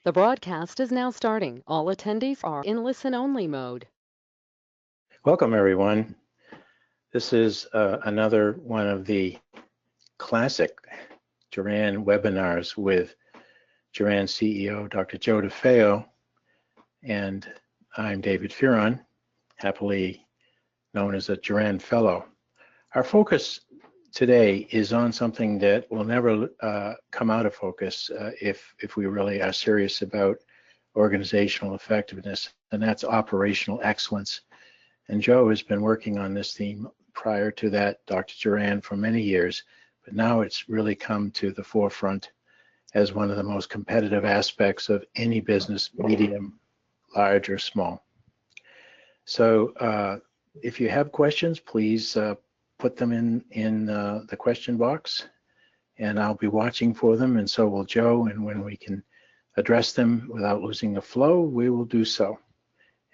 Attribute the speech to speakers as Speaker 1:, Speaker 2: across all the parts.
Speaker 1: The broadcast is now starting. All attendees are in listen-only mode.
Speaker 2: Welcome, everyone. This is another one of the classic Juran webinars with Juran CEO, Dr. Joe DeFeo, and I'm David Juran, happily known as a Juran Fellow. Our focus today is on something that will never come out of focus if we really are serious about organizational effectiveness, and that's operational excellence. And Joe has been working on this theme prior to that, Dr. Juran, for many years, but now it's really come to the forefront as one of the most competitive aspects of any business, medium, large, or small. So if you have questions, please put them in the question box, and I'll be watching for them, and so will Joe, and when we can address them without losing the flow, we will do so.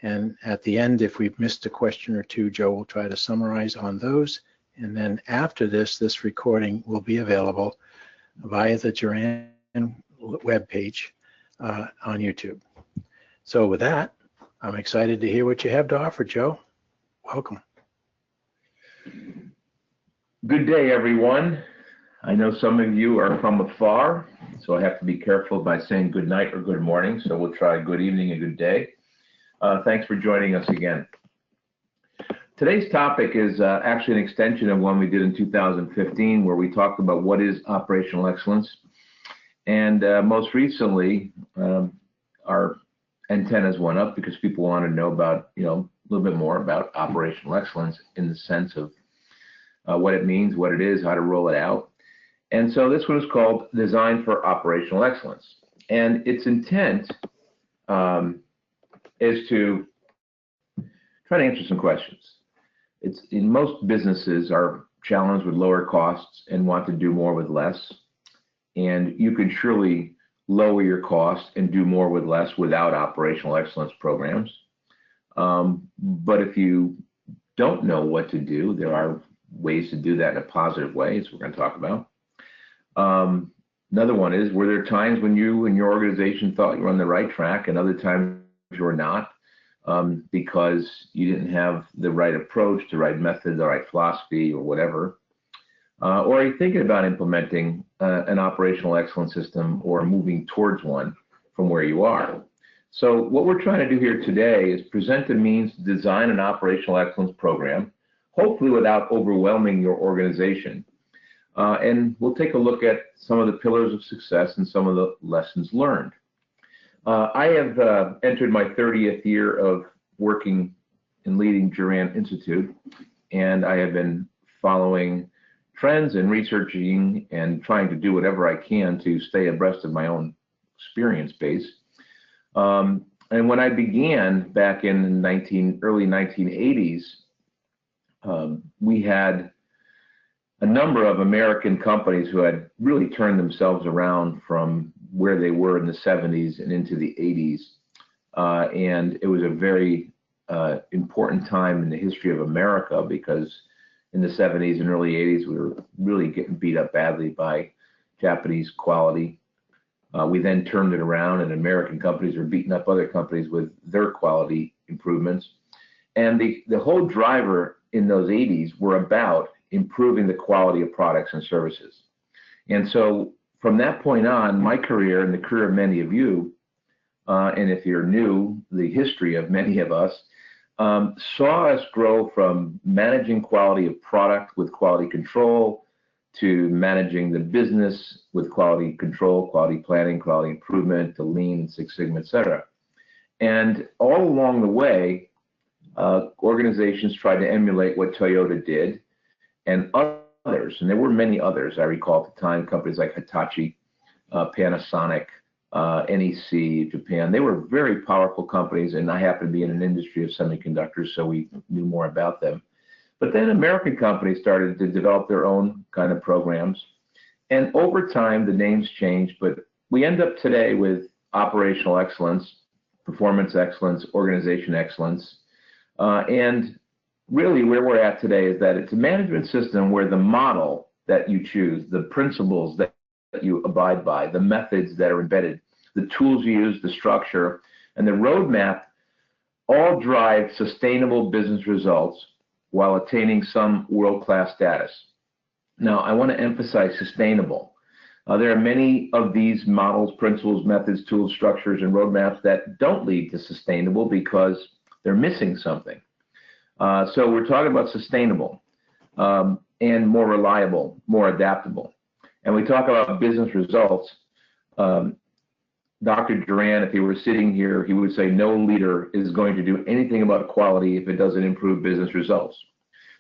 Speaker 2: And at the end, if we've missed a question or two, Joe will try to summarize on those. And then after this recording will be available via the Juran webpage on YouTube. So with that, I'm excited to hear what you have to offer, Joe. Welcome.
Speaker 3: Good day, everyone. I know some of you are from afar, so I have to be careful by saying good night or good morning. So we'll try good evening and good day. Thanks for joining us again. Today's topic is actually an extension of one we did in 2015, where we talked about what is operational excellence. And most recently, our antennas went up because people want to know about, a little bit more about operational excellence in the sense of what it means, what it is, how to roll it out. And so this one is called Design for Operational Excellence. And its intent is to try to answer some questions. It's in most businesses are challenged with lower costs and want to do more with less. And you can surely lower your costs and do more with less without operational excellence programs. But if you don't know what to do, there are ways to do that in a positive way, as we're going to talk about. Another one is, were there times when you and your organization thought you were on the right track and other times you were not, because you didn't have the right approach, the right method, the right philosophy, or whatever? Or are you thinking about implementing an operational excellence system or moving towards one from where you are? So what we're trying to do here today is present the means to design an operational excellence program, hopefully without overwhelming your organization. And we'll take a look at some of the pillars of success and some of the lessons learned. I have entered my 30th year of working and leading Juran Institute, and I have been following trends and researching and trying to do whatever I can to stay abreast of my own experience base. And when I began back in early 1980s, we had a number of American companies who had really turned themselves around from where they were in the 70s and into the 80s. And it was a very important time in the history of America, because in the 70s and early 80s, we were really getting beat up badly by Japanese quality. We then turned it around, and American companies were beating up other companies with their quality improvements. And the whole driver in those 80s were about improving the quality of products and services. And so from that point on, my career and the career of many of you, and if you're new, the history of many of us, saw us grow from managing quality of product with quality control to managing the business with quality control, quality planning, quality improvement, to Lean, Six Sigma, et cetera. And all along the way, organizations tried to emulate what Toyota did, and others, and there were many others, I recall at the time, companies like Hitachi, Panasonic, NEC, Japan. They were very powerful companies, and I happen to be in an industry of semiconductors, so we knew more about them. But then American companies started to develop their own kind of programs, and over time the names changed, but we end up today with operational excellence, performance excellence, organization excellence, and really where we're at today is that it's a management system where the model that you choose, the principles that you abide by, the methods that are embedded the tools you use, the structure, and the roadmap all drive sustainable business results while attaining some world-class status. Now, I want to emphasize sustainable. There are many of these models, principles, methods, tools, structures, and roadmaps that don't lead to sustainable because they're missing something. So we're talking about sustainable and more reliable, more adaptable. And we talk about business results. Dr. Juran, if he were sitting here, he would say no leader is going to do anything about quality if it doesn't improve business results.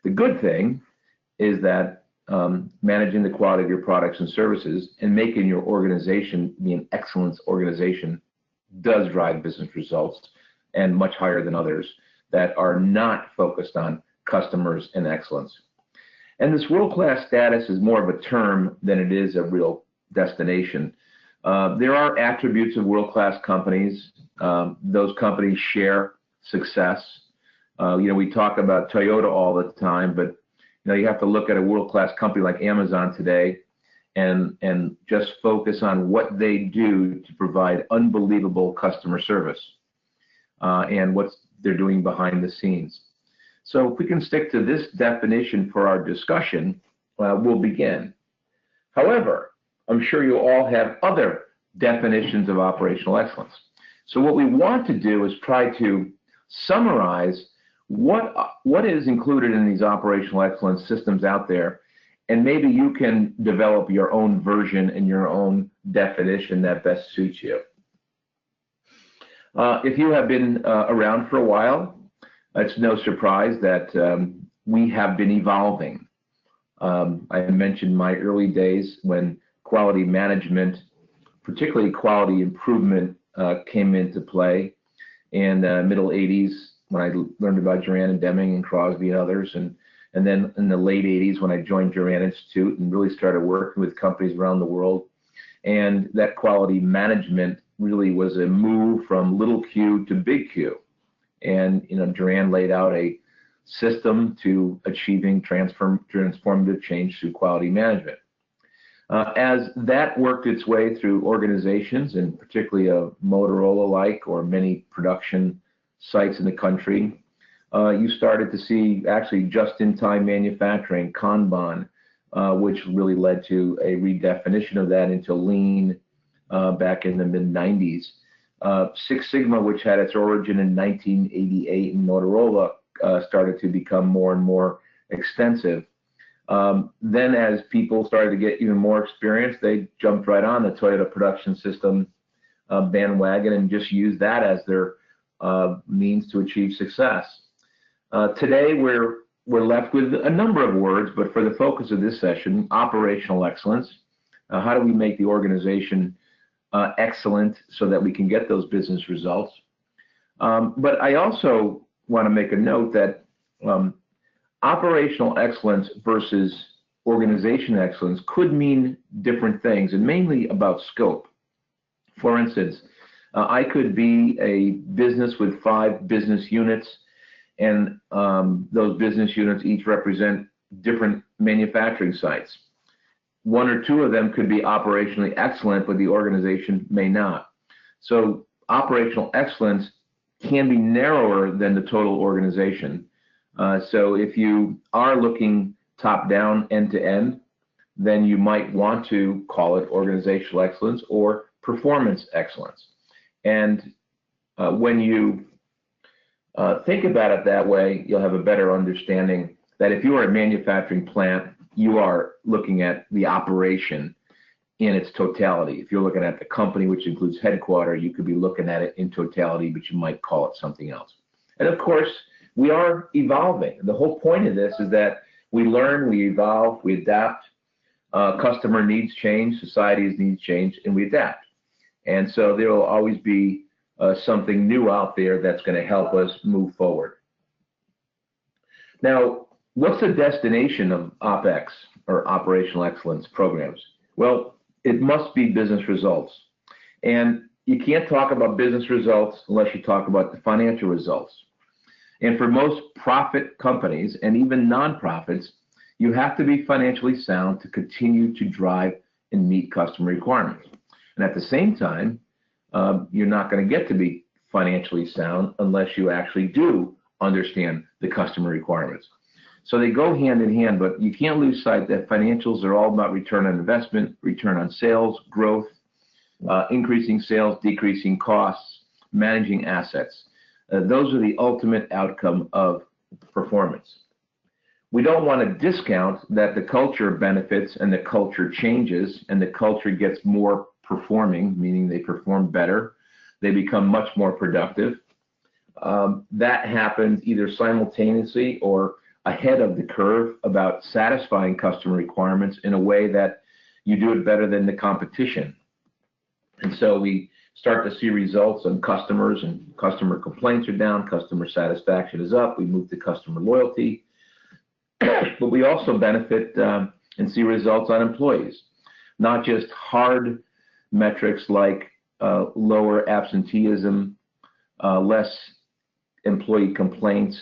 Speaker 3: The good thing is that managing the quality of your products and services and making your organization be an excellence organization does drive business results, and much higher than others that are not focused on customers and excellence. And this world-class status is more of a term than it is a real destination. There are attributes of world-class companies. Those companies share success. We talk about Toyota all the time, but you have to look at a world-class company like Amazon today and just focus on what they do to provide unbelievable customer service and what they're doing behind the scenes. So if we can stick to this definition for our discussion, we'll begin. However, I'm sure you all have other definitions of operational excellence. So what we want to do is try to summarize what is included in these operational excellence systems out there, and maybe you can develop your own version and your own definition that best suits you. If you have been around for a while, it's no surprise that we have been evolving. I mentioned my early days when quality management, particularly quality improvement, came into play in the middle 80s when I learned about Juran and Deming and Crosby and others, and then in the late 80s when I joined Juran Institute and really started working with companies around the world. And that quality management really was a move from little Q to big Q. And Juran laid out a system to achieving transformative change through quality management. As that worked its way through organizations, and particularly a Motorola-like or many production sites in the country, you started to see actually just-in-time manufacturing, Kanban, which really led to a redefinition of that into lean back in the mid-90s. Six Sigma, which had its origin in 1988 in Motorola, started to become more and more extensive. Then as people started to get even more experience, they jumped right on the Toyota production system bandwagon and just used that as their means to achieve success. Today we're left with a number of words, but for the focus of this session, operational excellence. How do we make the organization excellent so that we can get those business results? But I also want to make a note that operational excellence versus organization excellence could mean different things, and mainly about scope. For instance, I could be a business with 5 business units, and those business units each represent different manufacturing sites. 1 or 2 of them could be operationally excellent, but the organization may not. So operational excellence can be narrower than the total organization. So if you are looking top-down, end-to-end, then you might want to call it organizational excellence or performance excellence. And when you think about it that way, you'll have a better understanding that if you are a manufacturing plant, you are looking at the operation in its totality. If you're looking at the company, which includes headquarters, you could be looking at it in totality, but you might call it something else. And of course, we are evolving. The whole point of this is that we learn, we evolve, we adapt. Customer needs change, society's needs change, and we adapt. And so there will always be something new out there that's going to help us move forward. Now, what's the destination of OpEx, or operational excellence programs? Well, it must be business results. And you can't talk about business results unless you talk about the financial results. And for most profit companies, and even nonprofits, you have to be financially sound to continue to drive and meet customer requirements. And at the same time, you're not going to get to be financially sound unless you actually do understand the customer requirements. So they go hand in hand, but you can't lose sight that financials are all about return on investment, return on sales, growth, increasing sales, decreasing costs, managing assets. Those are the ultimate outcome of performance. We don't want to discount that the culture benefits and the culture changes and the culture gets more performing, meaning they perform better, they become much more productive. That happens either simultaneously or ahead of the curve about satisfying customer requirements in a way that you do it better than the competition. And so we start to see results on customers, and customer complaints are down, customer satisfaction is up, we move to customer loyalty. But we also benefit and see results on employees, not just hard metrics like lower absenteeism, less employee complaints,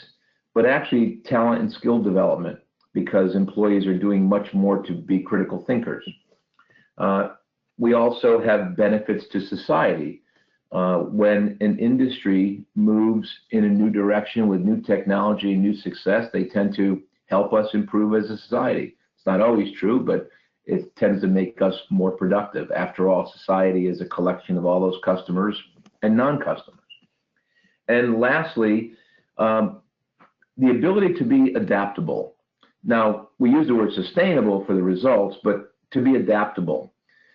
Speaker 3: but actually talent and skill development, because employees are doing much more to be critical thinkers. We also have benefits to society. When an industry moves in a new direction with new technology and new success, they tend to help us improve as a society. It's not always true, but it tends to make us more productive. After all, society is a collection of all those customers and non-customers. And lastly, the ability to be adaptable. Now, we use the word sustainable for the results, but to be adaptable.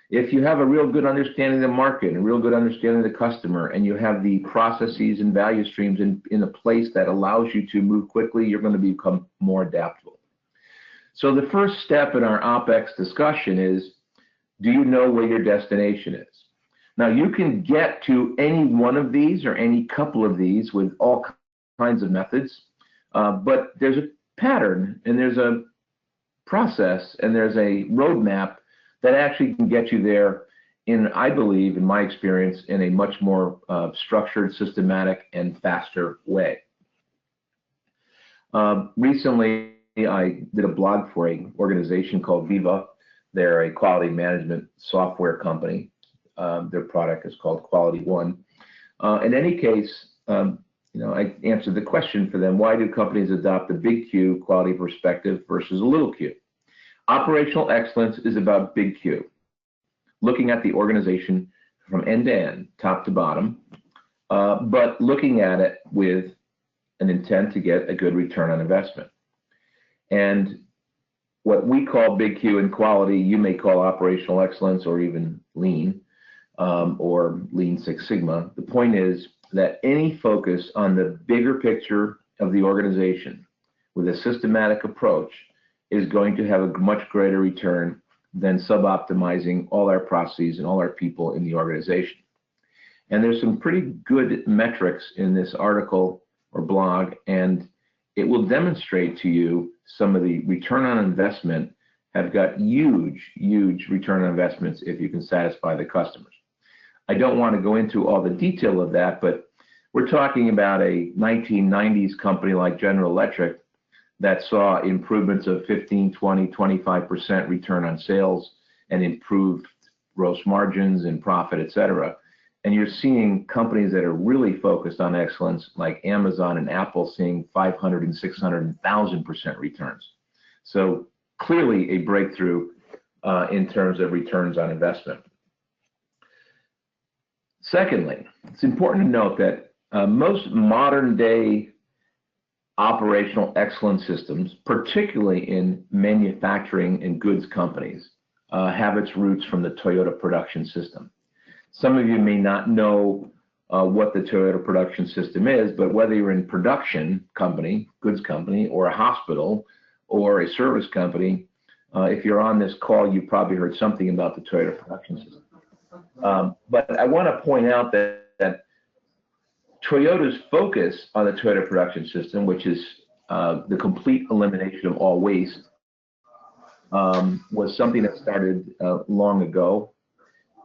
Speaker 3: If you have a real good understanding of the market and a real good understanding of the customer, and you have the processes and value streams in a place that allows you to move quickly, you're going to become more adaptable. So the first step in our OpEx discussion is, do you know where your destination is? Now, you can get to any one of these or any couple of these with all kinds of methods, but there's a pattern and there's a process and there's a roadmap that actually can get you there in, I believe, in my experience, in a much more structured, systematic, and faster way. Recently, I did a blog for an organization called Viva. They're a quality management software company. Their product is called Quality One. In any case, I answered the question for them: why do companies adopt a big Q quality perspective versus a little Q? Operational excellence is about big Q, looking at the organization from end to end, top to bottom, but looking at it with an intent to get a good return on investment. And what we call big Q in quality, you may call operational excellence or even lean or Lean Six Sigma. The point is that any focus on the bigger picture of the organization with a systematic approach is going to have a much greater return than suboptimizing all our processes and all our people in the organization. And there's some pretty good metrics in this article or blog, and it will demonstrate to you some of the return on investment have got huge, huge return on investments if you can satisfy the customers. I don't want to go into all the detail of that, but we're talking about a 1990s company like General Electric that saw improvements of 15, 20, 25% return on sales and improved gross margins and profit, et cetera. And you're seeing companies that are really focused on excellence, like Amazon and Apple, seeing 500 and 600 and 1,000% returns. So clearly a breakthrough in terms of returns on investment. Secondly, it's important to note that most modern day operational excellence systems, particularly in manufacturing and goods companies, have its roots from the Toyota production system. Some of you may not know what the Toyota production system is, but whether you're in production company, goods company, or a hospital, or a service company, if you're on this call, you probably heard something about the Toyota production system. But I want to point out that Toyota's focus on the Toyota production system, which is the complete elimination of all waste, was something that started long ago,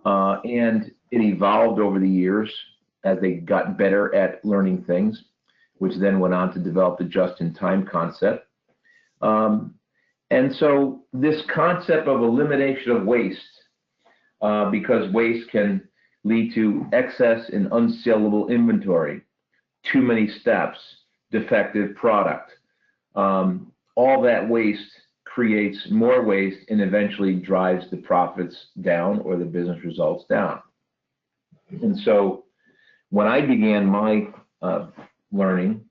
Speaker 3: and it evolved over the years as they got better at learning things, which then went on to develop the just-in-time concept. And so this concept of elimination of waste, because waste can lead to excess and unsaleable inventory, too many steps, defective product. All that waste creates more waste and eventually drives the profits down or the business results down. And so when I began my learning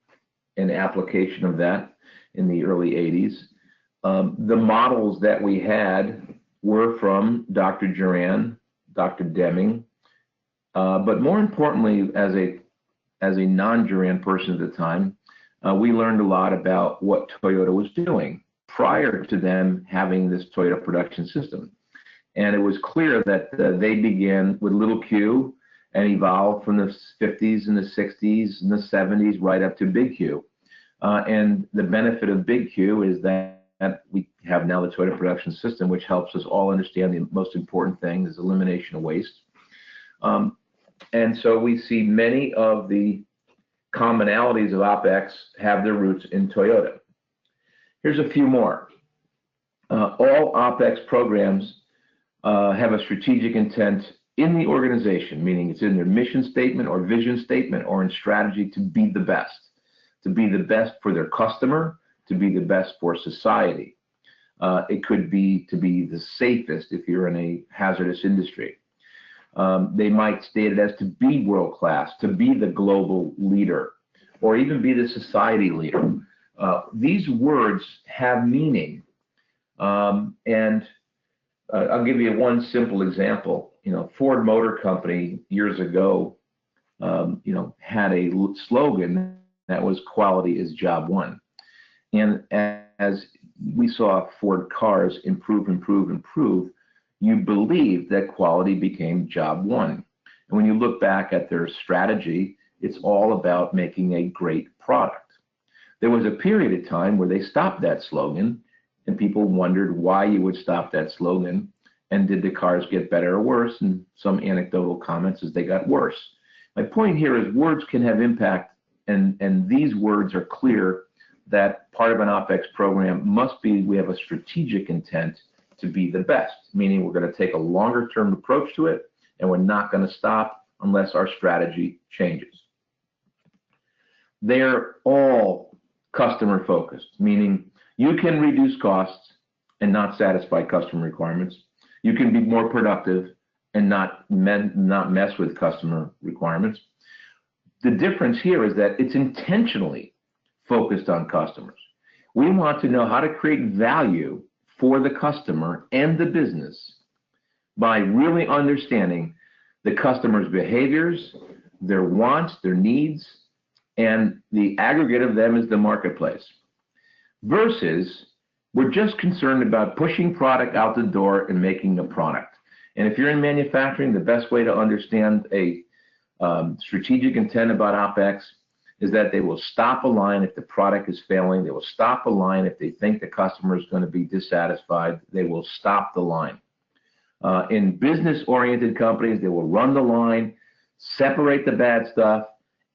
Speaker 3: and application of that in the early 80s, the models that we had were from Dr. Juran, Dr. Deming, but more importantly, as a non-Juran person at the time, we learned a lot about what Toyota was doing prior to them having this Toyota production system. And it was clear that they began with little Q and evolved from the 50s and the 60s and the 70s right up to big Q. And the benefit of big Q is that we have now the Toyota production system, which helps us all understand the most important thing is elimination of waste. And so we see many of the commonalities of Op Ex have their roots in Toyota. Here's a few more. All Op Ex programs have a strategic intent in the organization, meaning it's in their mission statement or vision statement or in strategy to be the best for their customer, to be the best for society. It could be to be the safest if you're in a hazardous industry. They might state it as to be world-class, to be the global leader, or even be the society leader. These words have meaning. And I'll give you one simple example. Ford Motor Company years ago, had a slogan that was "Quality is job one." And as we saw Ford cars improve, you believe that quality became job one. And when you look back at their strategy, it's all about making a great product. There was a period of time where they stopped that slogan, and people wondered why you would stop that slogan, and did the cars get better or worse? And some anecdotal comments as they got worse. My point here is words can have impact, and these words are clear that part of an Op Ex program must be we have a strategic intent to be the best, meaning we're going to take a longer term approach to it, and we're not going to stop unless our strategy changes. They're all customer focused, meaning you can reduce costs and not satisfy customer requirements. You can be more productive and not mess with customer requirements. The difference here is that it's intentionally focused on customers. We want to know how to create value for the customer and the business by really understanding the customer's behaviors, their wants, their needs, and the aggregate of them is the marketplace. Versus, we're just concerned about pushing product out the door and making a product. And if you're in manufacturing, the best way to understand a strategic intent about Op Ex is that they will stop a line if the product is failing. They will stop a line if they think the customer is going to be dissatisfied. They will stop the line. In business-oriented companies, they will run the line, separate the bad stuff,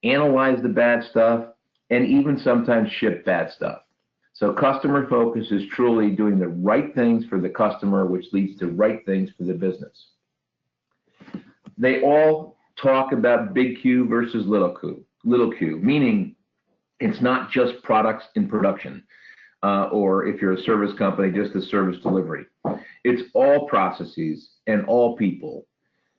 Speaker 3: analyze the bad stuff, and even sometimes ship bad stuff. So customer focus is truly doing the right things for the customer, which leads to right things for the business. They all talk about big Q versus little Q, meaning it's not just products in production, or if you're a service company, just the service delivery. It's all processes and all people.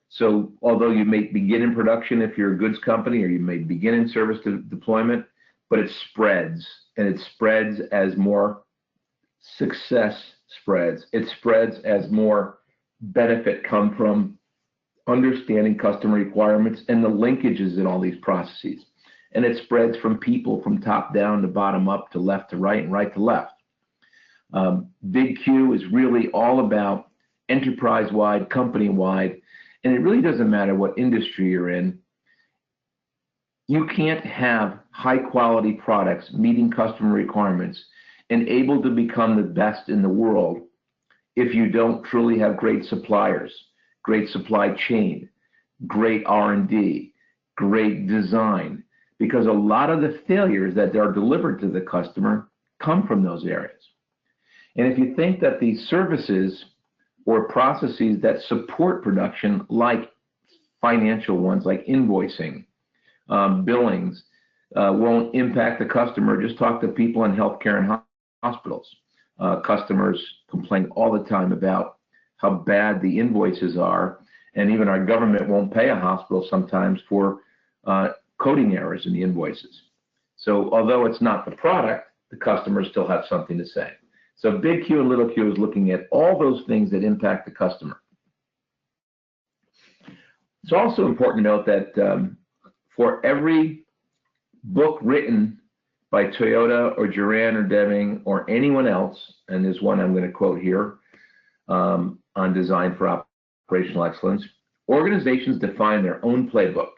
Speaker 3: So although you may begin in production if you're a goods company, or you may begin in service deployment, but it spreads, and it spreads as more success spreads. It spreads as more benefit come from understanding customer requirements and the linkages in all these processes. And it spreads from people, from top down to bottom up, to left to right, and right to left. Big Q is really all about enterprise-wide, company-wide, and it really doesn't matter what industry you're in. You can't have high-quality products meeting customer requirements and able to become the best in the world if you don't truly have great suppliers, great supply chain, great R&D, great design, because a lot of the failures that are delivered to the customer come from those areas. And if you think that the services or processes that support production, like financial ones like invoicing, billings, won't impact the customer. Just talk to people in healthcare and hospitals. Customers complain all the time about how bad the invoices are, and even our government won't pay a hospital sometimes for coding errors in the invoices. So although it's not the product, the customers still have something to say. So big Q and little q is looking at all those things that impact the customer. It's also important to note that for every book written by Toyota or Juran or Deming or anyone else, and there's one I'm going to quote here on design for operational excellence, organizations define their own playbook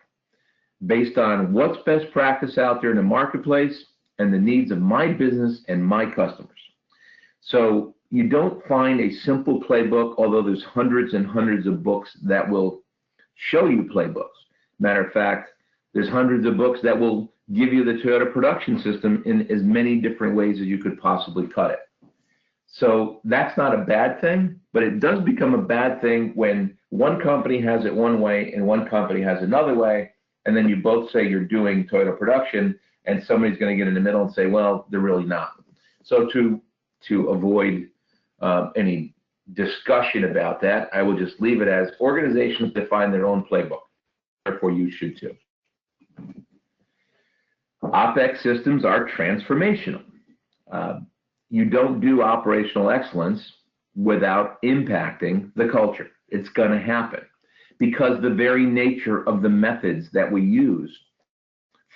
Speaker 3: based on what's best practice out there in the marketplace and the needs of my business and my customers. So you don't find a simple playbook, although there's hundreds and hundreds of books that will show you playbooks. Matter of fact, there's hundreds of books that will give you the Toyota production system in as many different ways as you could possibly cut it. So that's not a bad thing, but it does become a bad thing when one company has it one way and one company has another way, and then you both say you're doing Toyota production, and somebody's going to get in the middle and say, well, they're really not. So to avoid any discussion about that, I will just leave it as organizations define their own playbook. Therefore, you should too. OpEx systems are transformational. You don't do operational excellence without impacting the culture. It's going to happen because the very nature of the methods that we use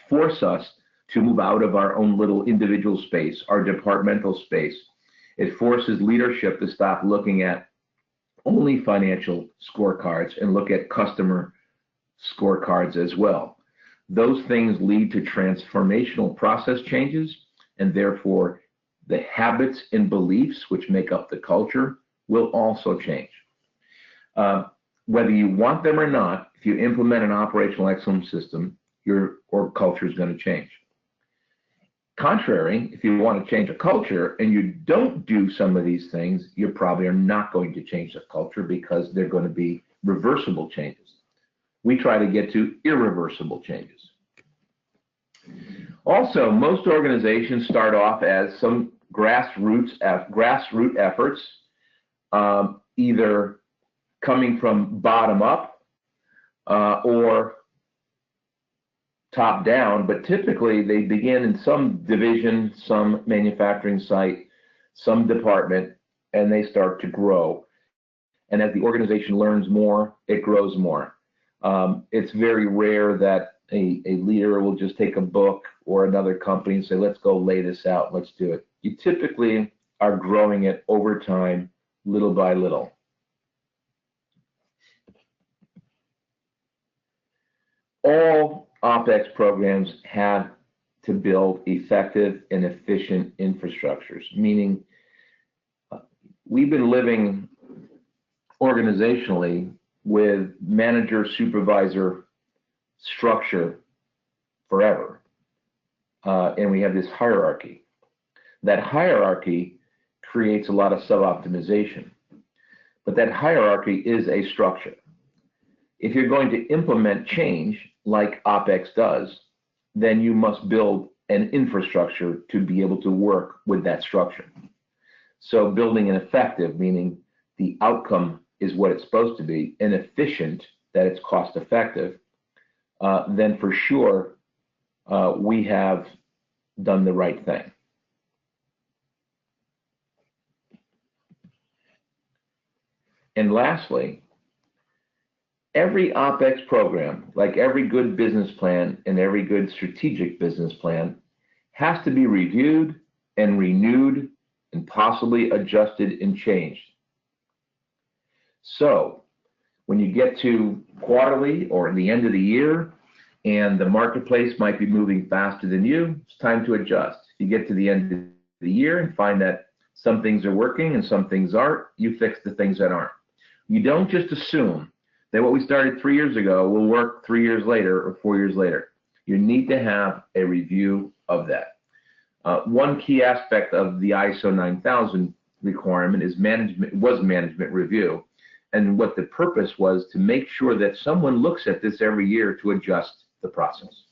Speaker 3: force us to move out of our own little individual space, our departmental space. It forces leadership to stop looking at only financial scorecards and look at customer scorecards as well. Those things lead to transformational process changes, and therefore the habits and beliefs which make up the culture will also change. Whether you want them or not, if you implement an operational excellence system, your culture is going to change. Contrary, if you want to change a culture and you don't do some of these things, you probably are not going to change the culture because they're going to be reversible changes. We try to get to irreversible changes. Also, most organizations start off as some grassroots efforts, either coming from bottom up or top down, but typically they begin in some division, some manufacturing site, some department, and they start to grow. And as the organization learns more, it grows more. It's very rare that a leader will just take a book or another company and say, let's go lay this out, let's do it. You typically are growing it over time, little by little. All OpEx programs have to build effective and efficient infrastructures, meaning we've been living organizationally with manager-supervisor structure forever, and we have this hierarchy. That hierarchy creates a lot of sub-optimization, but that hierarchy is a structure. If you're going to implement change like OpEx does, then you must build an infrastructure to be able to work with that structure. So building an effective, meaning the outcome is what it's supposed to be, and efficient, that it's cost effective, then for sure we have done the right thing. And lastly, every OpEx program, like every good business plan and every good strategic business plan, has to be reviewed and renewed and possibly adjusted and changed. So when you get to quarterly or the end of the year and the marketplace might be moving faster than you, it's time to adjust. If you get to the end of the year and find that some things are working and some things aren't, you fix the things that aren't. You don't just assume that what we started 3 years ago will work 3 years later or 4 years later. You need to have a review of that. One key aspect of the ISO 9000 requirement is management review. and what the purpose was to make sure that someone looks at this every year to adjust the process.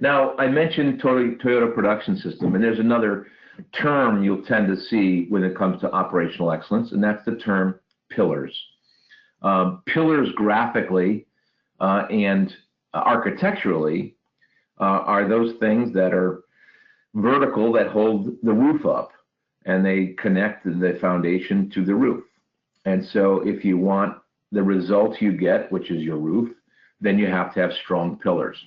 Speaker 3: Now, I mentioned Toyota Production System, and there's another term you'll tend to see when it comes to operational excellence, and that's the term pillars. Pillars graphically and architecturally are those things that are vertical that hold the roof up, and they connect the foundation to the roof. And so if you want the results you get, which is your roof, then you have to have strong pillars.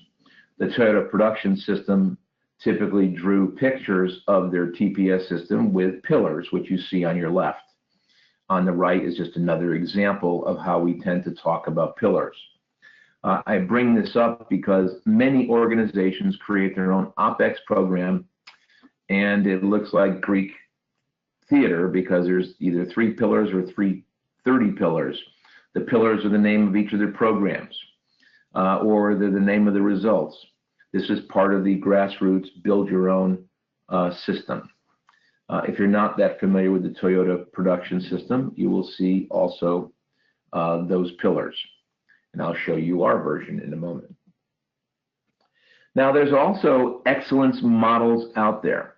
Speaker 3: The Toyota Production System typically drew pictures of their TPS system with pillars, which you see on your left. On the right is just another example of how we tend to talk about pillars. I bring this up because many organizations create their own OpEx program, and it looks like Greek theater because there's either 3 pillars or 30 pillars. The pillars are the name of each of their programs, or they're the name of the results. This is part of the grassroots build your own system. If you're not that familiar with the Toyota Production System, you will see also those pillars. And I'll show you our version in a moment. Now, there's also excellence models out there.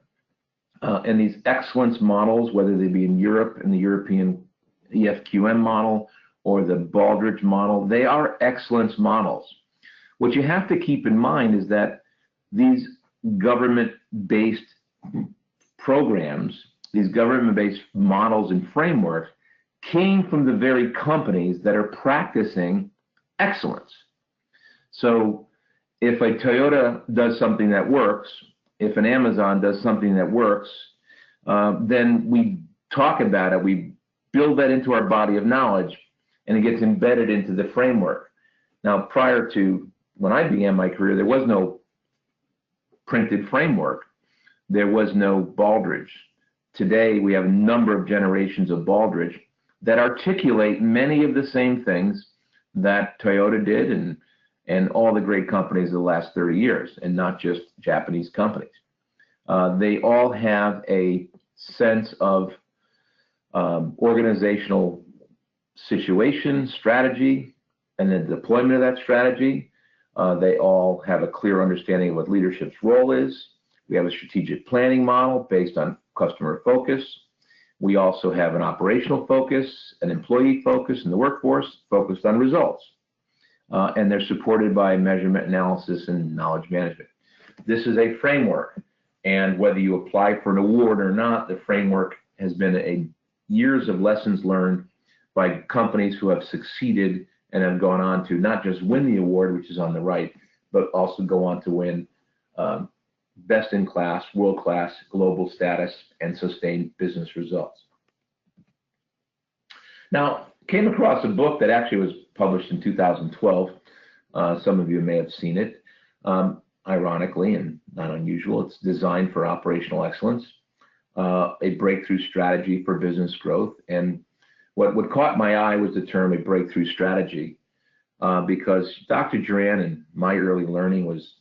Speaker 3: And these excellence models, whether they be in Europe in the European EFQM model or the Baldrige model, they are excellence models. What you have to keep in mind is that these government-based programs, these government-based models and frameworks came from the very companies that are practicing excellence. So if a Toyota does something that works, if an Amazon does something that works, then we talk about it, we build that into our body of knowledge, and it gets embedded into the framework. Now, prior to when I began my career, there was no printed framework. There was no Baldrige. Today, we have a number of generations of Baldrige that articulate many of the same things that Toyota did and all the great companies of the last 30 years, and not just Japanese companies. They all have a sense of organizational situation, strategy, and the deployment of that strategy. They all have a clear understanding of what leadership's role is. We have a strategic planning model based on customer focus. We also have an operational focus, an employee focus in the workforce focused on results. And they're supported by measurement analysis and knowledge management. This is a framework, and whether you apply for an award or not, the framework has been years of lessons learned by companies who have succeeded and have gone on to not just win the award, which is on the right, but also go on to win best in class, world class, global status, and sustained business results. Now, came across a book that actually was published in 2012. Some of you may have seen it. Ironically, and not unusual, it's Designed for Operational Excellence, a breakthrough strategy for business growth. And what caught my eye was the term a breakthrough strategy, because Dr. Juran and my early learning was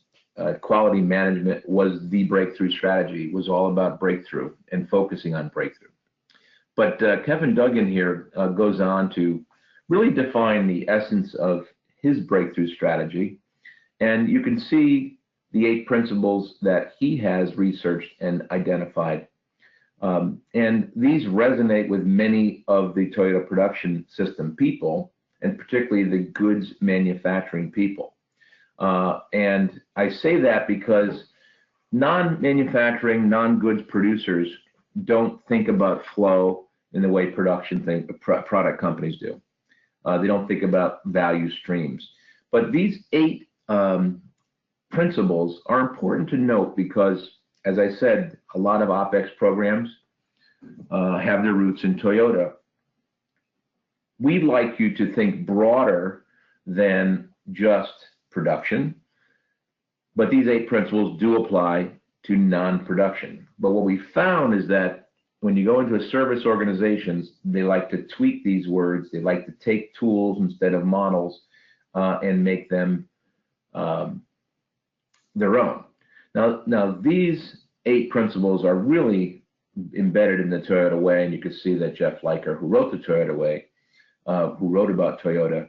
Speaker 3: quality management was the breakthrough strategy. It was all about breakthrough and focusing on breakthrough. But Kevin Duggan here goes on to really define the essence of his breakthrough strategy. And you can see the 8 principles that he has researched and identified. And these resonate with many of the Toyota Production System people, and particularly the goods manufacturing people. And I say that because non-manufacturing, non-goods producers don't think about flow in the way product companies do. They don't think about value streams. But these 8 principles are important to note because, as I said, a lot of OpEx programs have their roots in Toyota. We'd like you to think broader than just production, but these 8 principles do apply to non-production. But what we found is that when you go into a service organizations, they like to tweak these words. They like to take tools instead of models and make them their own. Now these 8 principles are really embedded in the Toyota way, and you could see that Jeff Liker, who wrote the Toyota way, who wrote about Toyota,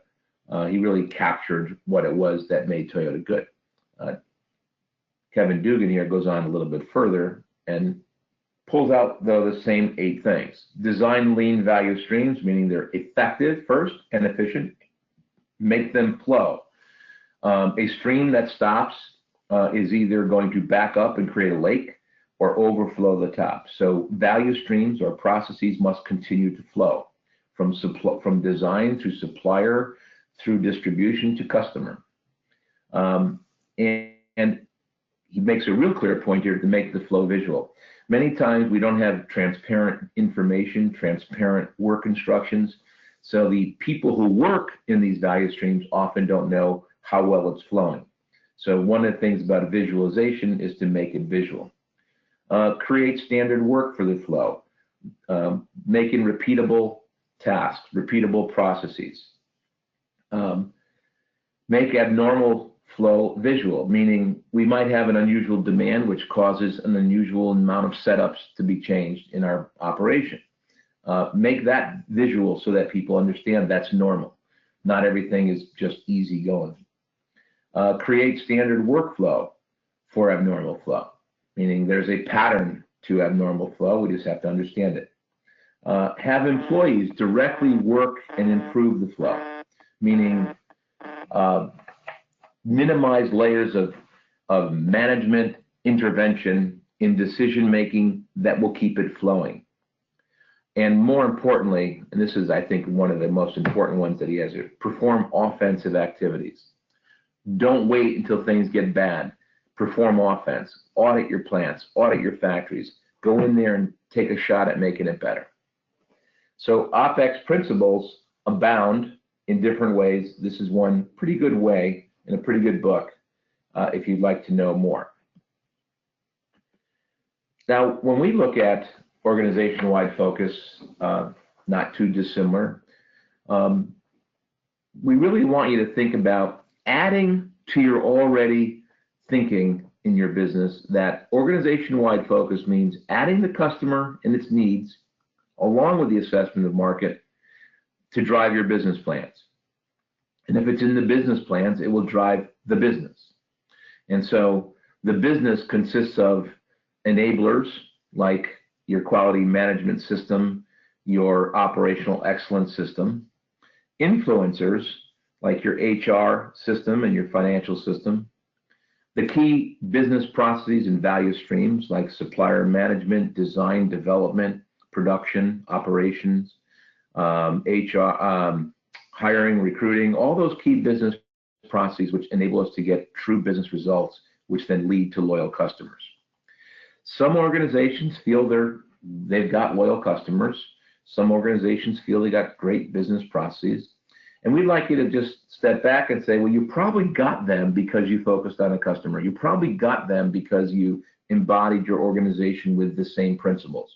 Speaker 3: he really captured what it was that made Toyota good. Kevin Dugan here goes on a little bit further and pulls out, though, the same 8 things. Design lean value streams, meaning they're effective first and efficient. Make them flow. A stream that stops is either going to back up and create a lake or overflow the top. So value streams or processes must continue to flow from design to supplier through distribution to customer. And he makes a real clear point here to make the flow visual. Many times we don't have transparent information, transparent work instructions. So the people who work in these value streams often don't know how well it's flowing. So one of the things about a visualization is to make it visual. Create standard work for the flow, making repeatable tasks, repeatable processes. Make abnormal flow visual, meaning we might have an unusual demand which causes an unusual amount of setups to be changed in our operation. Make that visual so that people understand that's normal. Not everything is just easy going. Create standard workflow for abnormal flow, meaning there's a pattern to abnormal flow, we just have to understand it. Have employees directly work and improve the flow, meaning minimize layers of management intervention in decision making that will keep it flowing. And more importantly, and this is, I think, one of the most important ones that he has here, perform offensive activities. Don't wait until things get bad. Perform offense. Audit your plants, audit your factories. Go in there and take a shot at making it better. So OpEx principles abound in different ways. This is one pretty good way in a pretty good book if you'd like to know more. Now, when we look at organization-wide focus, not too dissimilar, we really want you to think about adding to your already thinking in your business that organization-wide focus means adding the customer and its needs along with the assessment of market to drive your business plans. And if it's in the business plans, it will drive the business. And so the business consists of enablers like your quality management system, your operational excellence system, influencers like your HR system and your financial system, the key business processes and value streams like supplier management, design, development, production, operations, HR, hiring, recruiting, all those key business processes which enable us to get true business results, which then lead to loyal customers. Some organizations feel they've got loyal customers. Some organizations feel they got great business processes. And we'd like you to just step back and say, well, you probably got them because you focused on a customer. You probably got them because you embodied your organization with the same principles.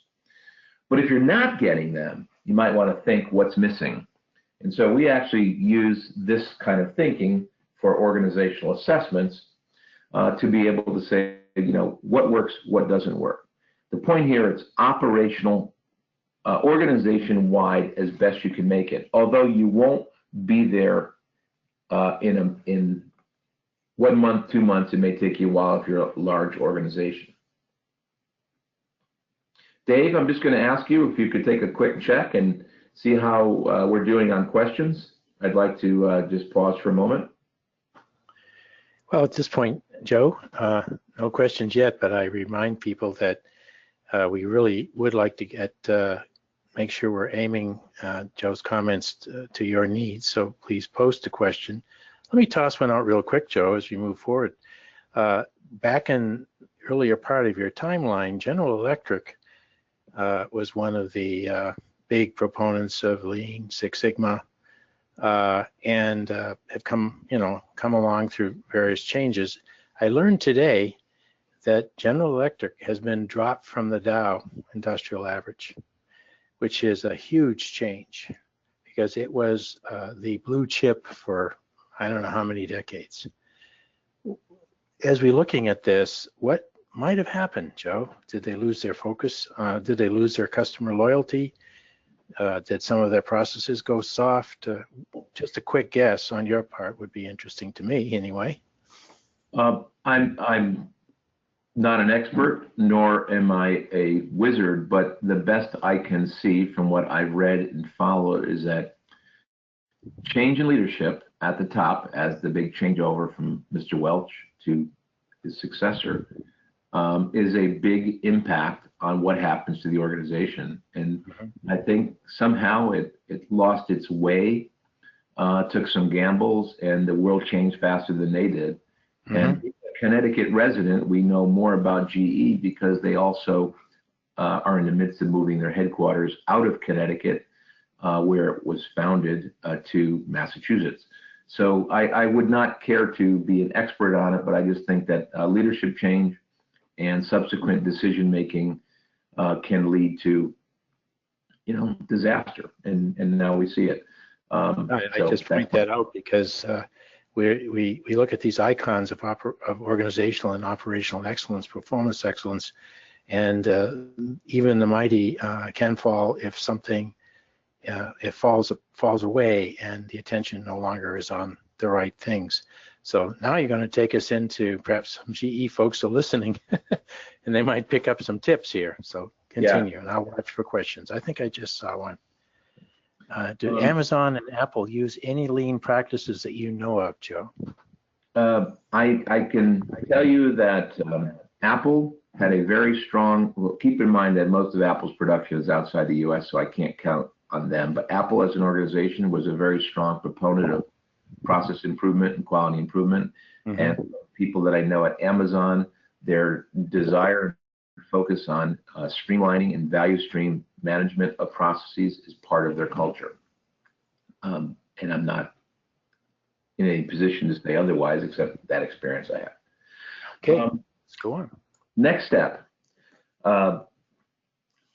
Speaker 3: But if you're not getting them, you might want to think what's missing. And so we actually use this kind of thinking for organizational assessments to be able to say, what works, what doesn't work. The point here is operational, organization-wide as best you can make it, although you won't be there in 1 month, 2 months. It may take you a while if you're a large organization. Dave, I'm just going to ask you if you could take a quick check and see how we're doing on questions. I'd like to just pause for a moment.
Speaker 2: Well, at this point, Joe, no questions yet, but I remind people that we really would like to get make sure we're aiming Joe's comments to your needs. So please post a question. Let me toss one out real quick, Joe, as we move forward. Back in earlier part of your timeline, General Electric was one of the big proponents of Lean Six Sigma, and have come along through various changes. I learned today that General Electric has been dropped from the Dow Industrial Average, which is a huge change because it was the blue chip for I don't know how many decades. As we're looking at this, what might have happened, Joe? Did they lose their focus? Did they lose their customer loyalty? Did some of their processes go soft? Just a quick guess on your part would be interesting to me anyway.
Speaker 3: I'm not an expert, nor am I a wizard, but the best I can see from what I've read and followed is that change in leadership at the top, as the big changeover from Mr. Welch to his successor, is a big impact on what happens to the organization. And I think somehow it lost its way, took some gambles, and the world changed faster than they did. And a Connecticut resident, we know more about GE because they also are in the midst of moving their headquarters out of Connecticut, where it was founded, to Massachusetts. So I would not care to be an expert on it, but I just think that leadership change and subsequent decision making can lead to, disaster, and now we see it.
Speaker 2: I just point that out because we look at these icons of organizational and operational excellence, performance excellence, and even the mighty can fall if something it falls away and the attention no longer is on the right things. So now you're going to take us into perhaps some GE folks are listening and they might pick up some tips here. So continue, and I'll watch for questions. I think I just saw one. Do Amazon and Apple use any lean practices that you know of, Joe?
Speaker 3: I can tell you that Apple had a very strong, well, keep in mind that most of Apple's production is outside the US, so I can't count on them, but Apple as an organization was a very strong proponent of process improvement and quality improvement. And people that I know at Amazon, their desire and focus on streamlining and value stream management of processes is part of their culture. And I'm not in any position to say otherwise, except that experience I have.
Speaker 2: Okay, let's go on.
Speaker 3: Next step.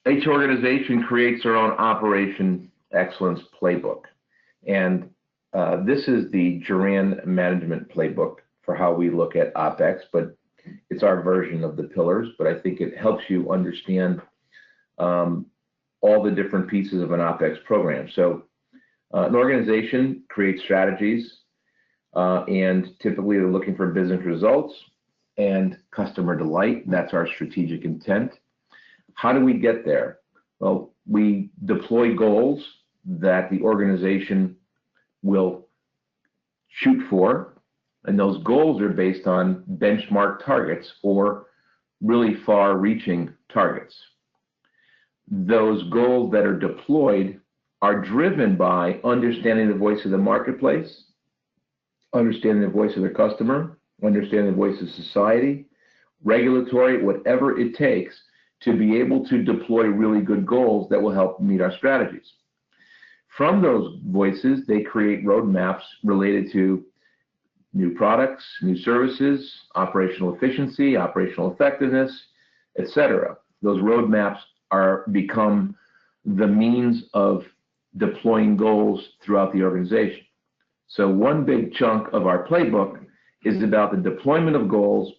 Speaker 3: Each organization creates their own operation excellence playbook. And this is the Juran management playbook for how we look at OpEx, but it's our version of the pillars, but I think it helps you understand all the different pieces of an OpEx program. So an organization creates strategies, and typically they're looking for business results and customer delight. That's our strategic intent. How do we get there? Well, we deploy goals that the organization will shoot for, and those goals are based on benchmark targets or really far-reaching targets. Those goals that are deployed are driven by understanding the voice of the marketplace, understanding the voice of the customer, understanding the voice of society, regulatory, whatever it takes to be able to deploy really good goals that will help meet our strategies. From those voices, they create roadmaps related to new products, new services, operational efficiency, operational effectiveness, etc. Those roadmaps become the means of deploying goals throughout the organization. So one big chunk of our playbook is about the deployment of goals.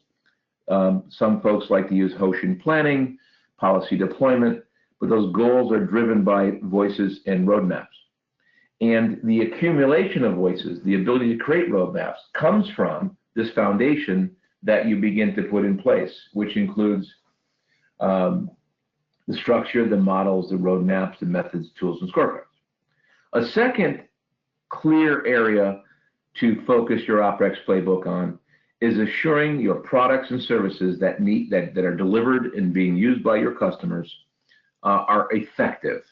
Speaker 3: Some folks like to use Hoshin planning, policy deployment, but those goals are driven by voices and roadmaps. And the accumulation of voices, the ability to create roadmaps, comes from this foundation that you begin to put in place, which includes the structure, the models, the roadmaps, the methods, tools, and scorecards. A second clear area to focus your OpEx playbook on is assuring your products and services that are delivered and being used by your customers are effective.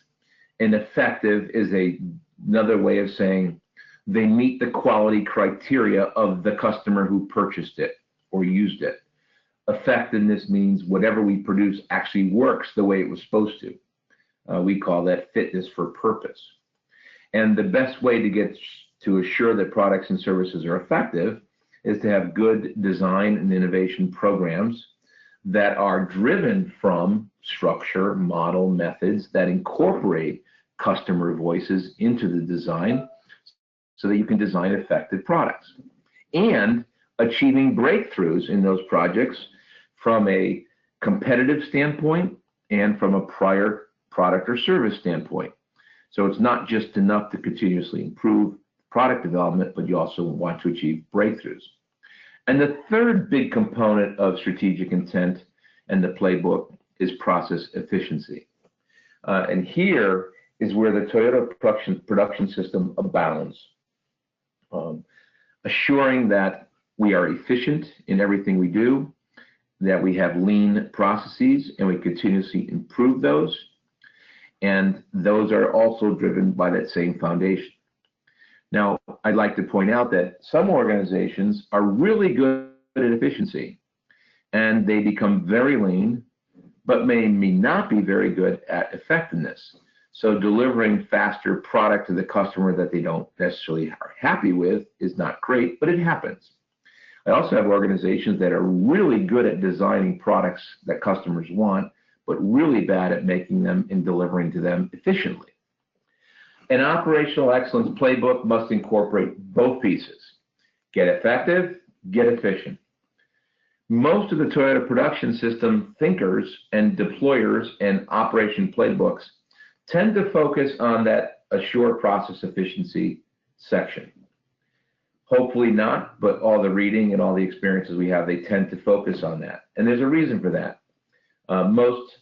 Speaker 3: And effective is another way of saying they meet the quality criteria of the customer who purchased it or used it. Effectiveness means whatever we produce actually works the way it was supposed to. We call that fitness for purpose. And the best way to get to assure that products and services are effective is to have good design and innovation programs that are driven from structure, model, methods that incorporate customer voices into the design so that you can design effective products. And achieving breakthroughs in those projects from a competitive standpoint and from a prior product or service standpoint. So it's not just enough to continuously improve product development, but you also want to achieve breakthroughs. And the third big component of strategic intent and the playbook is process efficiency. And here is where the Toyota production system abounds, assuring that we are efficient in everything we do, that we have lean processes and we continuously improve those. And those are also driven by that same foundation. Now, I'd like to point out that some organizations are really good at efficiency and they become very lean, but may not be very good at effectiveness. So delivering faster product to the customer that they don't necessarily are happy with is not great, but it happens. I also have organizations that are really good at designing products that customers want, but really bad at making them and delivering to them efficiently. An operational excellence playbook must incorporate both pieces. Get effective, get efficient. Most of the Toyota production system thinkers and deployers and operation playbooks tend to focus on that assure process efficiency section. Hopefully not, but all the reading and all the experiences we have, they tend to focus on that. And there's a reason for that. Most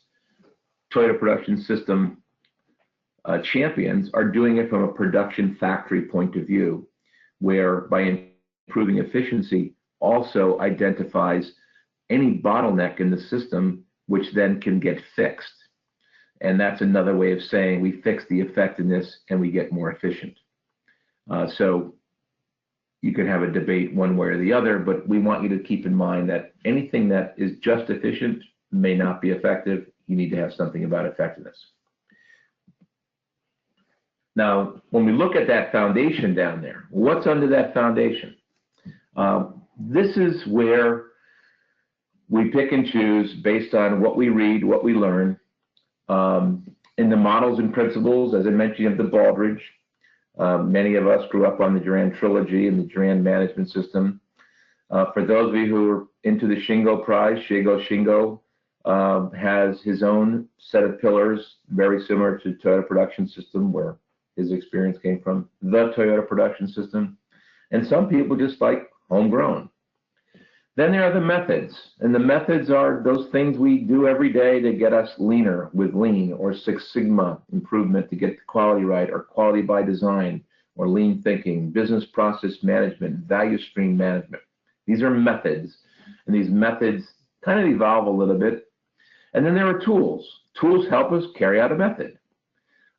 Speaker 3: Toyota production system champions are doing it from a production factory point of view, where by improving efficiency also identifies any bottleneck in the system, which then can get fixed. And that's another way of saying we fix the effectiveness and we get more efficient. So you can have a debate one way or the other, but we want you to keep in mind that anything that is just efficient may not be effective. You need to have something about effectiveness. Now, when we look at that foundation down there, what's under that foundation? This is where we pick and choose based on what we read, what we learn. In the models and principles, as I mentioned, of the Baldrige, many of us grew up on the Juran trilogy and the Juran management system. For those of you who are into the Shingo Prize, Shingo has his own set of pillars, very similar to Toyota production system, where his experience came from, the Toyota production system. And some people just like homegrown. Then there are the methods, and the methods are those things we do every day to get us leaner with Lean, or Six Sigma improvement to get the quality right, or quality by design, or lean thinking, business process management, value stream management. These are methods, and these methods kind of evolve a little bit. And then there are tools. Tools help us carry out a method.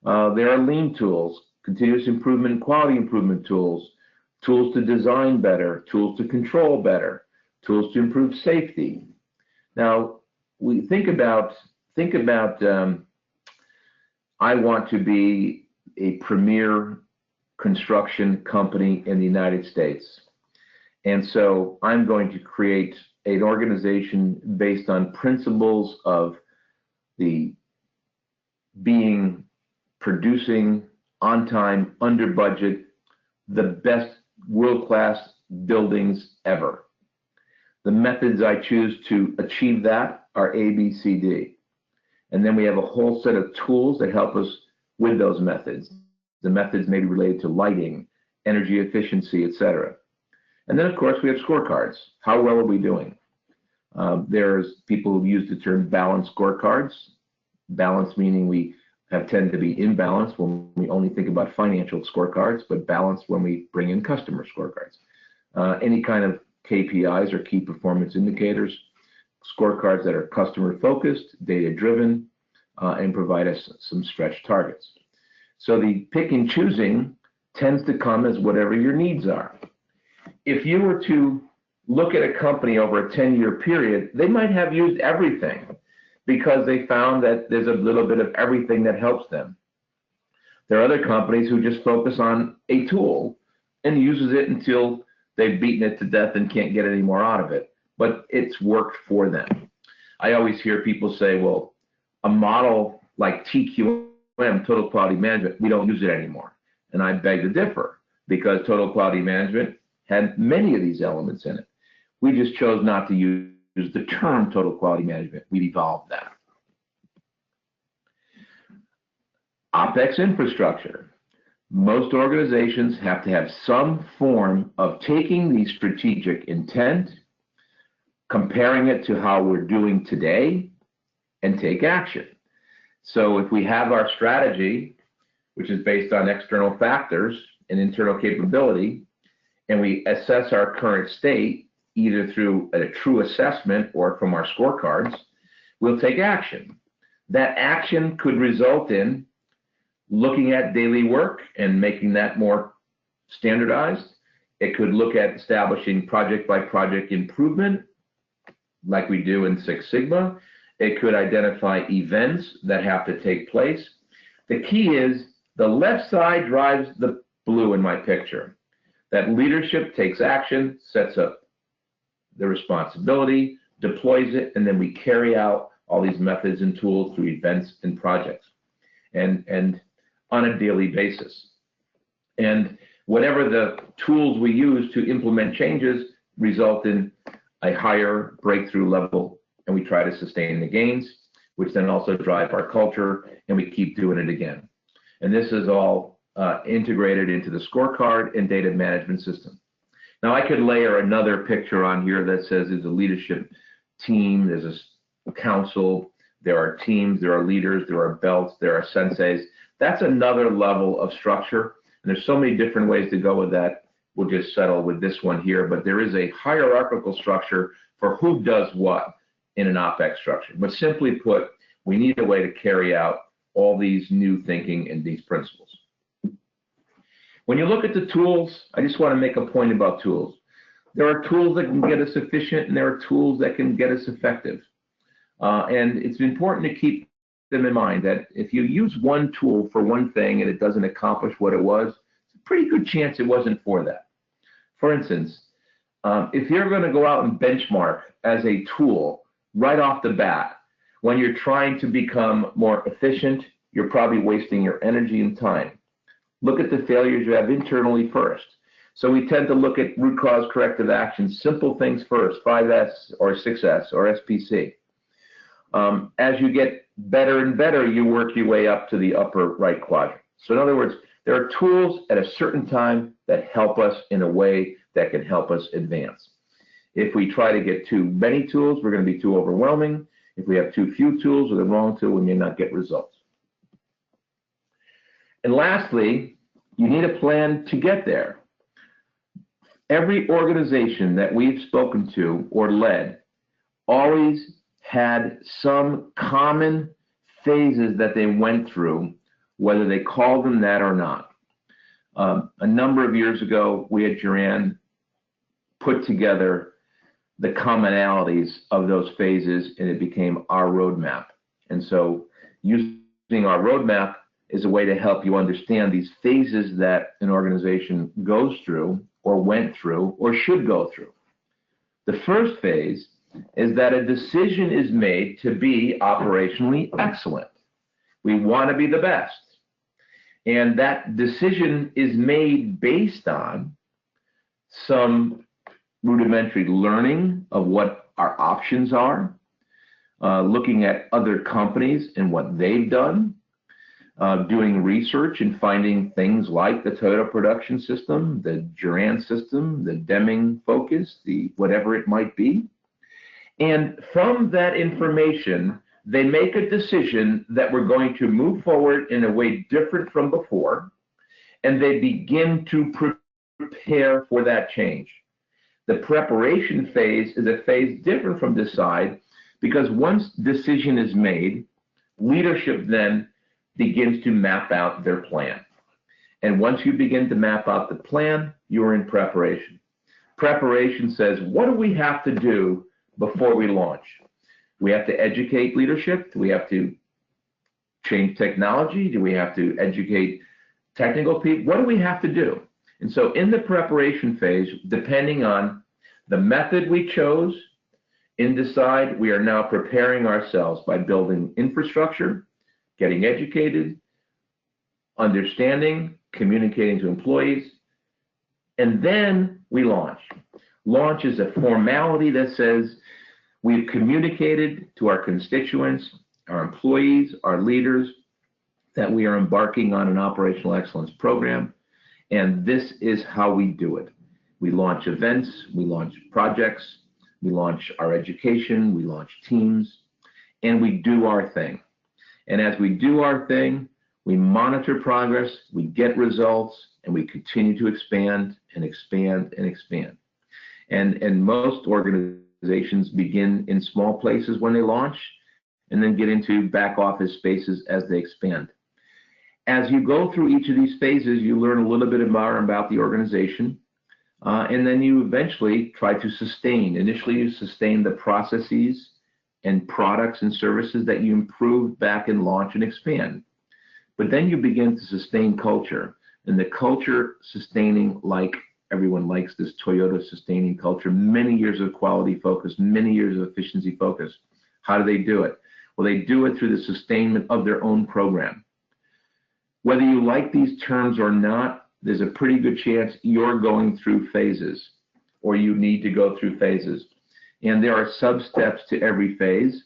Speaker 3: There are lean tools, continuous improvement, quality improvement tools, tools to design better, tools to control better, tools to improve safety. Now, we think about I want to be a premier construction company in the United States. And so I'm going to create an organization based on principles of the producing on time, under budget, the best world-class buildings ever. The methods I choose to achieve that are A, B, C, D. And then we have a whole set of tools that help us with those methods. The methods may be related to lighting, energy efficiency, etc. And then, of course, we have scorecards. How well are we doing? There's people who use the term balanced scorecards. Balance meaning we tend to be imbalanced when we only think about financial scorecards, but balanced when we bring in customer scorecards. Any kind of KPIs or key performance indicators, scorecards that are customer focused, data driven, and provide us some stretch targets. So the pick and choosing tends to come as whatever your needs are. If you were to look at a company over a 10-year period, they might have used everything because they found that there's a little bit of everything that helps them. There are other companies who just focus on a tool and uses it until they've beaten it to death and can't get any more out of it, but it's worked for them. I always hear people say, well, a model like TQM, Total Quality Management, we don't use it anymore. And I beg to differ, because Total Quality Management had many of these elements in it. We just chose not to use the term total quality management. We've evolved that. OpEx infrastructure. Most organizations have to have some form of taking the strategic intent, comparing it to how we're doing today, and take action. So if we have our strategy, which is based on external factors and internal capability, and we assess our current state, either through a true assessment or from our scorecards, we'll take action. That action could result in looking at daily work and making that more standardized. It could look at establishing project by project improvement, like we do in Six Sigma. It could identify events that have to take place. The key is the left side drives the blue in my picture. That leadership takes action, sets up the responsibility, deploys it, and then we carry out all these methods and tools through events and projects and on a daily basis. And whatever the tools we use to implement changes result in a higher breakthrough level, and we try to sustain the gains, which then also drive our culture, and we keep doing it again. And this is all integrated into the scorecard and data management system. Now I could layer another picture on here that says there's a leadership team, there's a council, there are teams, there are leaders, there are belts, there are senseis. That's another level of structure, and there's so many different ways to go with that. We'll just settle with this one here, but there is a hierarchical structure for who does what in an OpEx structure. But simply put, we need a way to carry out all these new thinking and these principles. When you look at the tools, I just want to make a point about tools. There are tools that can get us efficient, and there are tools that can get us effective. And it's important to keep them in mind that if you use one tool for one thing and it doesn't accomplish what it was, it's a pretty good chance it wasn't for that. For instance, if you're going to go out and benchmark as a tool right off the bat, when you're trying to become more efficient, you're probably wasting your energy and time. Look at the failures you have internally first. So we tend to look at root cause corrective actions, simple things first, 5S or 6S or SPC. As you get better and better, you work your way up to the upper right quadrant. So in other words, there are tools at a certain time that help us in a way that can help us advance. If we try to get too many tools, we're going to be too overwhelming. If we have too few tools or the wrong tool, we may not get results. And lastly, you need a plan to get there. Every organization that we've spoken to or led always had some common phases that they went through, whether they called them that or not. A number of years ago, we at Juran put together the commonalities of those phases, and it became our roadmap. And so using our roadmap is a way to help you understand these phases that an organization goes through or went through or should go through. The first phase is that a decision is made to be operationally excellent. We want to be the best. And that decision is made based on some rudimentary learning of what our options are, looking at other companies and what they've done, doing research and finding things like the Toyota production system, the Juran system, the Deming focus, the whatever it might be. And from that information, they make a decision that we're going to move forward in a way different from before, and they begin to prepare for that change. The preparation phase is a phase different from decide, because once decision is made, leadership then begins to map out their plan. And once you begin to map out the plan, you're in preparation. Preparation says, what do we have to do before we launch? We have to educate leadership. Do we have to change technology? Do we have to educate technical people? What do we have to do? And so in the preparation phase, depending on the method we chose, in Decide, we are now preparing ourselves by building infrastructure, getting educated, understanding, communicating to employees, and then we launch. Launch is a formality that says We've communicated to our constituents, our employees, our leaders, that we are embarking on an operational excellence program, and this is how we do it. We launch events, we launch projects, we launch our education, we launch teams, and we do our thing. And as we do our thing, we monitor progress, we get results, and we continue to expand and expand and expand. And most organizations begin in small places when they launch, and then get into back office spaces as they expand. As you go through each of these phases, you learn a little bit more about the organization, and then you eventually try to sustain. Initially, you sustain the processes and products and services that you improve back and launch and expand. But then you begin to sustain culture, and the culture sustaining, like everyone likes this Toyota sustaining culture, many years of quality focus, many years of efficiency focus. How do they do it? Well, they do it through the sustainment of their own program. Whether you like these terms or not, there's a pretty good chance you're going through phases, or you need to go through phases. And there are sub-steps to every phase,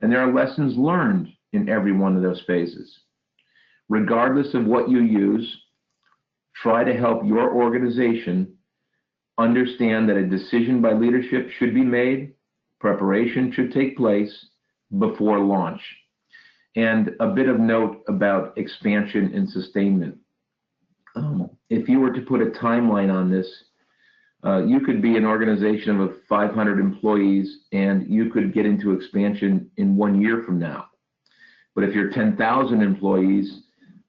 Speaker 3: and there are lessons learned in every one of those phases. Regardless of what you use, try to help your organization understand that a decision by leadership should be made, preparation should take place before launch. And a bit of note about expansion and sustainment. If you were to put a timeline on this, you could be an organization of 500 employees and you could get into expansion in 1 year from now. But if you're 10,000 employees,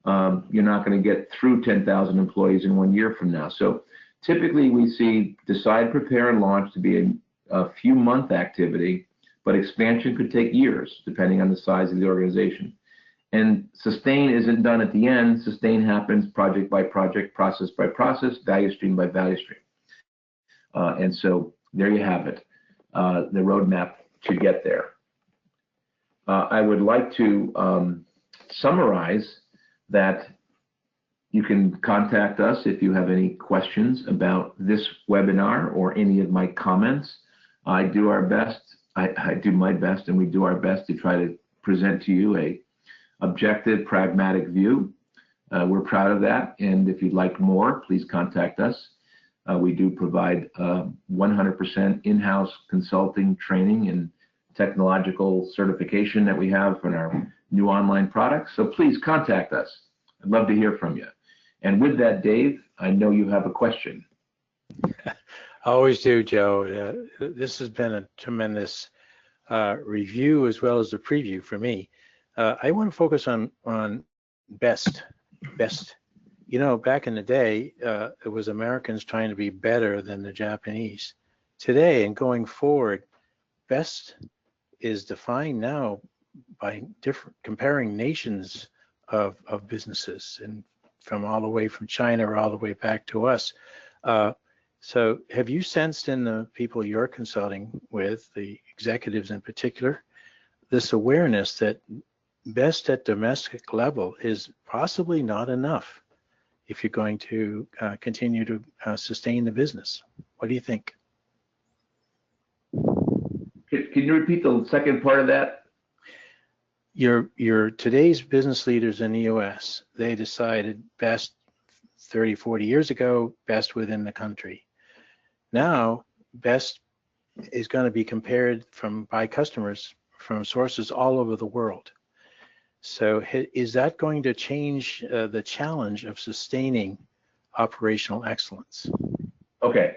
Speaker 3: you're not going to get through 10,000 employees in 1 year from now. So typically we see decide, prepare, and launch to be a few month activity, but expansion could take years depending on the size of the organization. And sustain isn't done at the end. Sustain happens project by project, process by process, value stream by value stream. And so there you have it, the roadmap to get there. I would like to summarize that you can contact us if you have any questions about this webinar or any of my comments. I do our best, I do my best, and we do our best to try to present to you a objective, pragmatic view. We're proud of that, and if you'd like more, please contact us. We do provide 100% in-house consulting, training, and technological certification that we have for our new online products. So please contact us. I'd love to hear from you. And with that, Dave, I know you have a question.
Speaker 2: I always do, Joe. This has been a tremendous review as well as a preview for me. I want to focus on best. You know, back in the day, it was Americans trying to be better than the Japanese. Today and going forward, best is defined now by comparing nations of businesses, and from all the way from China or all the way back to us. So have you sensed in the people you're consulting with, the executives in particular, this awareness that best at domestic level is possibly not enough if you're going to continue to sustain the business? What do you think?
Speaker 3: Can you repeat the second part of that?
Speaker 2: Your today's business leaders in the US, they decided best 30, 40 years ago, best within the country. Now, best is going to be compared by customers from sources all over the world. So is that going to change the challenge of sustaining operational excellence?
Speaker 3: Okay,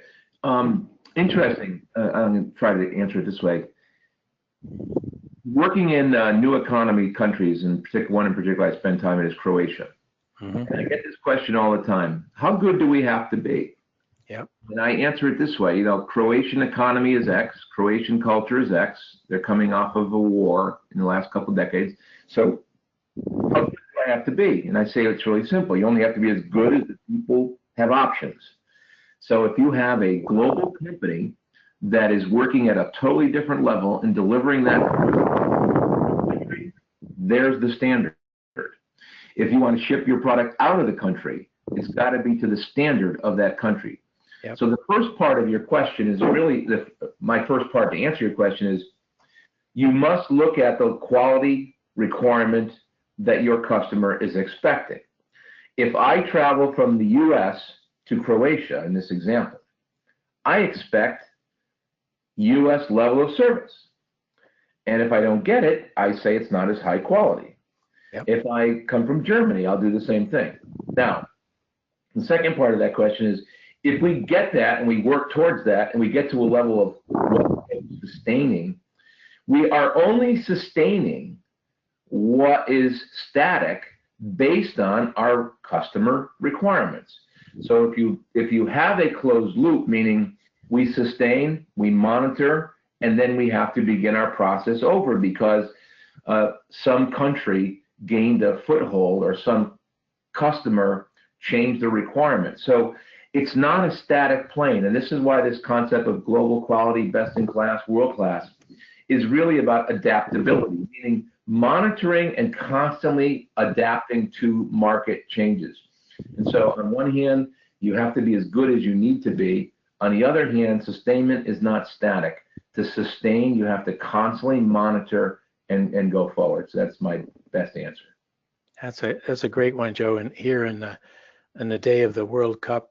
Speaker 3: interesting. I'm going to try to answer it this way. Working in new economy countries, and one in particular I spend time in is Croatia. And I get this question all the time: how good do we have to be?
Speaker 2: Yep. And
Speaker 3: I answer it this way: Croatian economy is X, Croatian culture is X. They're coming off of a war in the last couple of decades. So how good do I have to be? And I say it's really simple. You only have to be as good as the people have options. So if you have a global company that is working at a totally different level and delivering that, there's the standard. If you want to ship your product out of the country, it's got to be to the standard of that country. Yep. So the first part of your question is really, my first part to answer your question is, you must look at the quality requirement that your customer is expecting. If I travel from the US to Croatia in this example, I expect US level of service. And if I don't get it, I say it's not as high quality.
Speaker 2: Yep.
Speaker 3: If I come from Germany, I'll do the same thing. Now, the second part of that question is, if we get that and we work towards that and we get to a level of what is sustaining, we are only sustaining what is static based on our customer requirements. So if you have a closed loop, meaning we sustain, we monitor, and then we have to begin our process over because some country gained a foothold or some customer changed the requirements. So it's not a static plane, and this is why this concept of global quality, best in class, world class is really about adaptability, meaning monitoring and constantly adapting to market changes. And so on one hand, you have to be as good as you need to be. On the other hand, sustainment is not static. To sustain, you have to constantly monitor and go forward. So that's my best answer.
Speaker 2: That's a great one, Joe. And here in the day of the World Cup,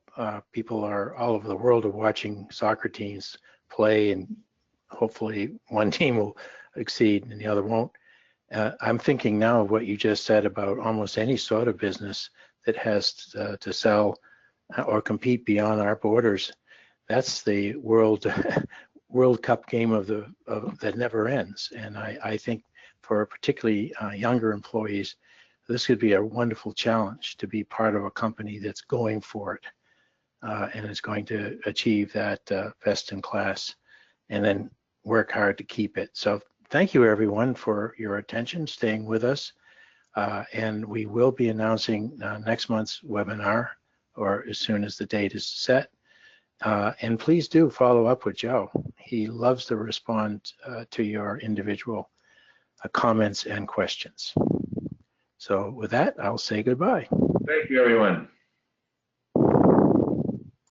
Speaker 2: people all over the world are watching soccer teams play, and hopefully one team will exceed and the other won't. I'm thinking now of what you just said about almost any sort of business that has to sell or compete beyond our borders. That's the World Cup game that never ends. And I think for particularly younger employees, this could be a wonderful challenge to be part of a company that's going for it and is going to achieve that best in class and then work hard to keep it. So thank you everyone for your attention, staying with us. And we will be announcing next month's webinar, or as soon as the date is set. And please do follow up with Joe. He loves to respond to your individual comments and questions. So with that, I'll say goodbye.
Speaker 3: Thank you, everyone.